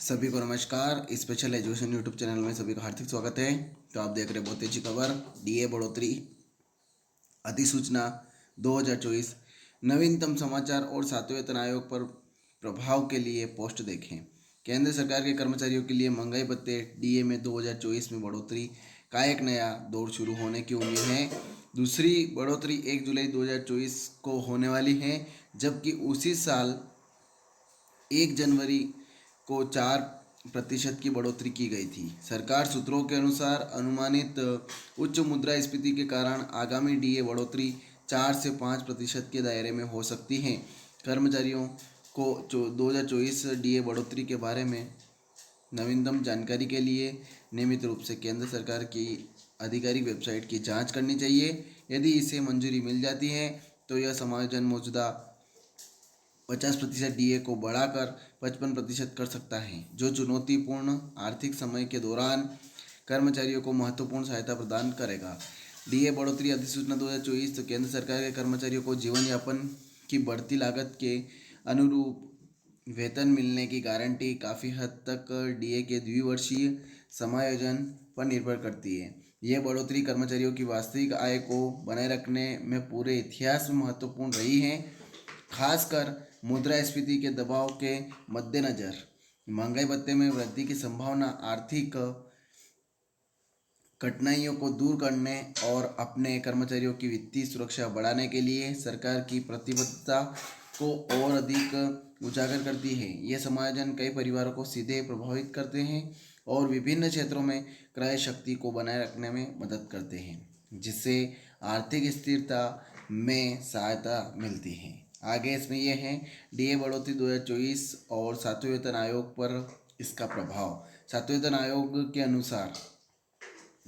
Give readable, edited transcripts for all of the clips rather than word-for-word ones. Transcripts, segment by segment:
सभी को नमस्कार। स्पेशल एजुकेशन यूट्यूब चैनल में सभी का हार्दिक स्वागत है। तो आप देख रहे हैं बहुत अच्छी खबर, डीए बढ़ोतरी अधिसूचना 2024 नवीनतम समाचार और सातवें वेतन आयोग पर प्रभाव के लिए पोस्ट देखें। केंद्र सरकार के कर्मचारियों के लिए महंगाई भत्ते डीए में 2024 में बढ़ोतरी का एक नया दौर शुरू होने की उम्मीद है। दूसरी बढ़ोतरी 1 जुलाई 2024 को होने वाली है, जबकि उसी साल 1 जनवरी को 4% की बढ़ोतरी की गई थी। सरकार सूत्रों के अनुसार अनुमानित उच्च मुद्रास्फीति के कारण आगामी डीए बढ़ोतरी 4 से 5% के दायरे में हो सकती है। कर्मचारियों को 2024 डीए बढ़ोतरी के बारे में नवीनतम जानकारी के लिए नियमित रूप से केंद्र सरकार की आधिकारिक वेबसाइट की जांच करनी चाहिए। यदि इसे मंजूरी मिल जाती है तो यह समायोजन मौजूदा 50% डीए को बढ़ाकर 55% कर सकता है, जो चुनौतीपूर्ण आर्थिक समय के दौरान कर्मचारियों को महत्वपूर्ण सहायता प्रदान करेगा। डीए बढ़ोतरी अधिसूचना 2024 तो केंद्र सरकार के कर्मचारियों को जीवन यापन की बढ़ती लागत के अनुरूप वेतन मिलने की गारंटी काफ़ी हद तक डीए के द्विवर्षीय समायोजन पर निर्भर करती है। यह बढ़ोतरी कर्मचारियों की वास्तविक आय को बनाए रखने में पूरे इतिहास में महत्वपूर्ण रही है, खासकर मुद्रास्फीति के दबाव के मद्देनज़र। महंगाई भत्ते में वृद्धि की संभावना आर्थिक कठिनाइयों को दूर करने और अपने कर्मचारियों की वित्तीय सुरक्षा बढ़ाने के लिए सरकार की प्रतिबद्धता को और अधिक उजागर करती है। ये समायोजन कई परिवारों को सीधे प्रभावित करते हैं और विभिन्न क्षेत्रों में क्रय शक्ति को बनाए रखने में मदद करते हैं, जिससे आर्थिक स्थिरता में सहायता मिलती है। आगे इसमें यह है डीए बढ़ोतरी 2024 और सातवें वेतन आयोग पर इसका प्रभाव। सातवें वेतन आयोग के अनुसार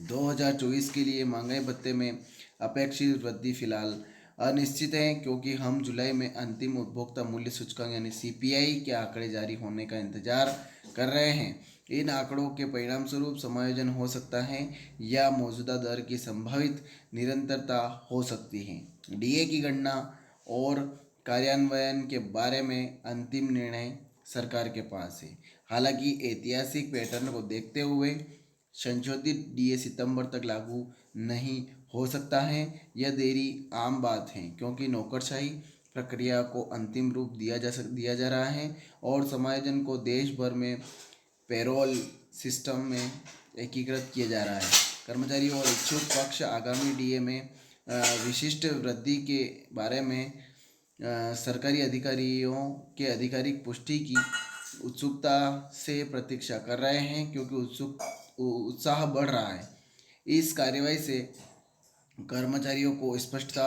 2024 के लिए महंगाई भत्ते में अपेक्षित वृद्धि फिलहाल अनिश्चित है, क्योंकि हम जुलाई में अंतिम उपभोक्ता मूल्य सूचकांक यानी सीपीआई के आंकड़े जारी होने का इंतजार कर रहे हैं। इन आंकड़ों के परिणाम स्वरूप समायोजन हो सकता है या मौजूदा दर की संभावित निरंतरता हो सकती है। डीए की गणना और कार्यान्वयन के बारे में अंतिम निर्णय सरकार के पास है। हालांकि ऐतिहासिक पैटर्न को देखते हुए संशोधित डीए सितंबर तक लागू नहीं हो सकता है। यह देरी आम बात है, क्योंकि नौकरशाही प्रक्रिया को अंतिम रूप दिया जा रहा है और समायोजन को देश भर में पेरोल सिस्टम में एकीकृत किया जा रहा है। कर्मचारी और इच्छुक पक्ष आगामी डीए में विशिष्ट वृद्धि के बारे में सरकारी अधिकारियों के आधिकारिक पुष्टि की उत्सुकता से प्रतीक्षा कर रहे हैं, क्योंकि उत्साह बढ़ रहा है। इस कार्रवाई से कर्मचारियों को स्पष्टता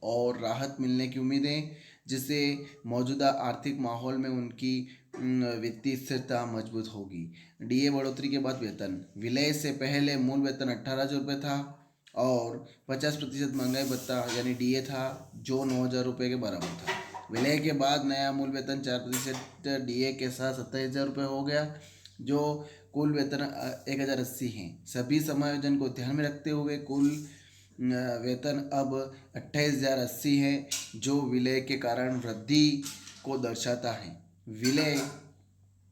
और राहत मिलने की उम्मीद है, जिससे मौजूदा आर्थिक माहौल में उनकी वित्तीय स्थिरता मजबूत होगी। डीए बढ़ोतरी के बाद वेतन विलय से पहले मूल वेतन 18,000 रुपये था और 50% महंगाई भत्ता यानी डीए था, जो 9,000 रुपये के बराबर था। विलय के बाद नया मूल वेतन 4% डीए के साथ 27,000 रुपये हो गया, जो कुल वेतन 1,080 है। सभी समायोजन को ध्यान में रखते हुए कुल वेतन अब 28,080 है, जो विलय के कारण वृद्धि को दर्शाता है। विलय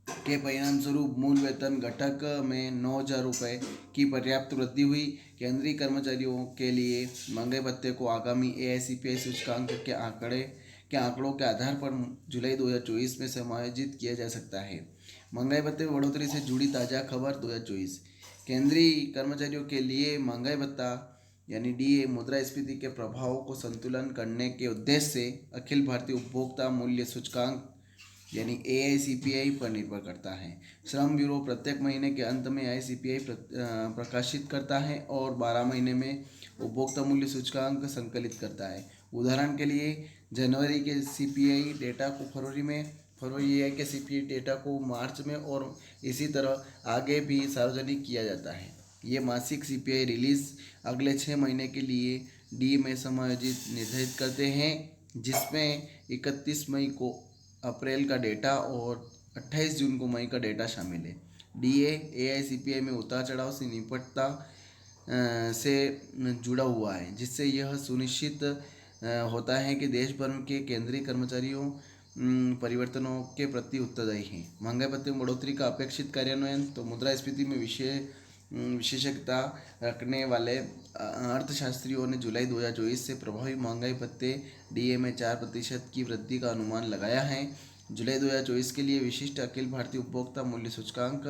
के परिणाम स्वरूप मूल वेतन घटक में 9,000 रुपये की पर्याप्त वृद्धि हुई। केंद्रीय कर्मचारियों के लिए महंगाई भत्ते को आगामी एआईसीपीआई सूचकांक के आंकड़ों के आधार पर जुलाई 2024 में समायोजित किया जा सकता है। महंगाई भत्ते में बढ़ोतरी से जुड़ी ताज़ा खबर 2024 केंद्रीय कर्मचारियों के लिए महंगाई भत्ता यानी डीए मुद्रास्फीति के प्रभाव को संतुलन करने के उद्देश्य से अखिल भारतीय उपभोक्ता मूल्य सूचकांक यानी एआईसीपीआई पर निर्भर करता है। श्रम ब्यूरो प्रत्येक महीने के अंत में एआईसीपीआई प्रकाशित करता है और 12 महीने में उपभोक्ता मूल्य सूचकांक संकलित करता है। उदाहरण के लिए जनवरी के सीपीआई डेटा को फरवरी के सीपीआई डेटा को मार्च में और इसी तरह आगे भी सार्वजनिक किया जाता है। ये मासिक सीपीआई रिलीज अगले 6 महीने के लिए डी में समायोजित निर्धारित करते हैं, जिसमें 31 मई को अप्रैल का डेटा और 28 जून को मई का डेटा शामिल है। डीए एआईसीपीआई में उतार चढ़ाव से निपटता से जुड़ा हुआ है, जिससे यह सुनिश्चित होता है कि देश भर के केंद्रीय कर्मचारियों परिवर्तनों के प्रति उत्तरदायी हैं। महंगाई भत्ते में बढ़ोतरी का अपेक्षित कार्यान्वयन। तो मुद्रास्फीति में विशेषज्ञता रखने वाले अर्थशास्त्रियों ने जुलाई 2024 से प्रभावी महंगाई भत्ते डीए में 4% की वृद्धि का अनुमान लगाया है। जुलाई 2024 के लिए विशिष्ट अखिल भारतीय उपभोक्ता मूल्य सूचकांक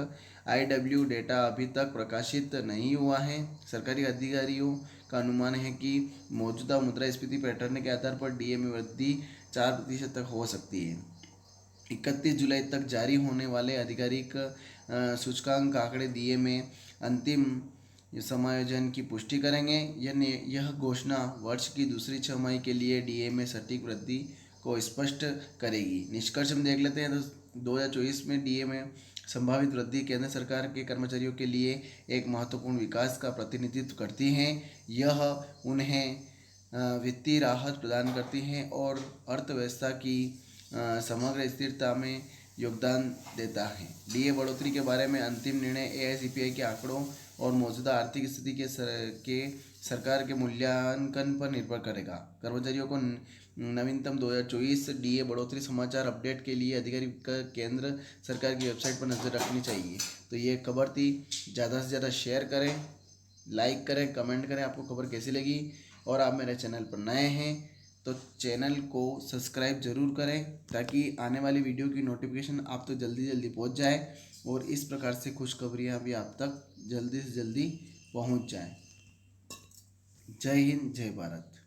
IW डेटा अभी तक प्रकाशित नहीं हुआ है। सरकारी अधिकारियों का अनुमान है कि मौजूदा मुद्रास्फीति पैटर्न के आधार पर डीए में वृद्धि 4% तक हो सकती है। 31 जुलाई तक जारी होने वाले आधिकारिक सूचकांक आंकड़े डीए में अंतिम समायोजन की पुष्टि करेंगे। यह घोषणा वर्ष की दूसरी छमाही के लिए डीए में सटीक वृद्धि को स्पष्ट करेगी। निष्कर्ष हम देख लेते हैं। तो 2024 में डीए में संभावित वृद्धि केंद्र सरकार के कर्मचारियों के लिए एक महत्वपूर्ण विकास का प्रतिनिधित्व करती है। यह उन्हें वित्तीय राहत प्रदान करती है और अर्थव्यवस्था की समग्र स्थिरता में योगदान देता है। डीए बढ़ोतरी के बारे में अंतिम निर्णय AICPI के आंकड़ों और मौजूदा आर्थिक स्थिति के सरकार के मूल्यांकन पर निर्भर करेगा। कर्मचारियों को नवीनतम 2024 डीए बढ़ोतरी समाचार अपडेट के लिए आधिकारिक केंद्र सरकार की वेबसाइट पर नज़र रखनी चाहिए। तो ये खबर थी। ज़्यादा से ज़्यादा शेयर करें, लाइक करें, कमेंट करें आपको खबर कैसी लगी। और आप मेरे चैनल पर नए हैं तो चैनल को सब्सक्राइब ज़रूर करें ताकि आने वाली वीडियो की नोटिफिकेशन आप तक जल्दी पहुंच जाए और इस प्रकार से खुशखबरियां भी आप तक जल्दी से जल्दी पहुंच जाएं। जय हिंद, जय भारत।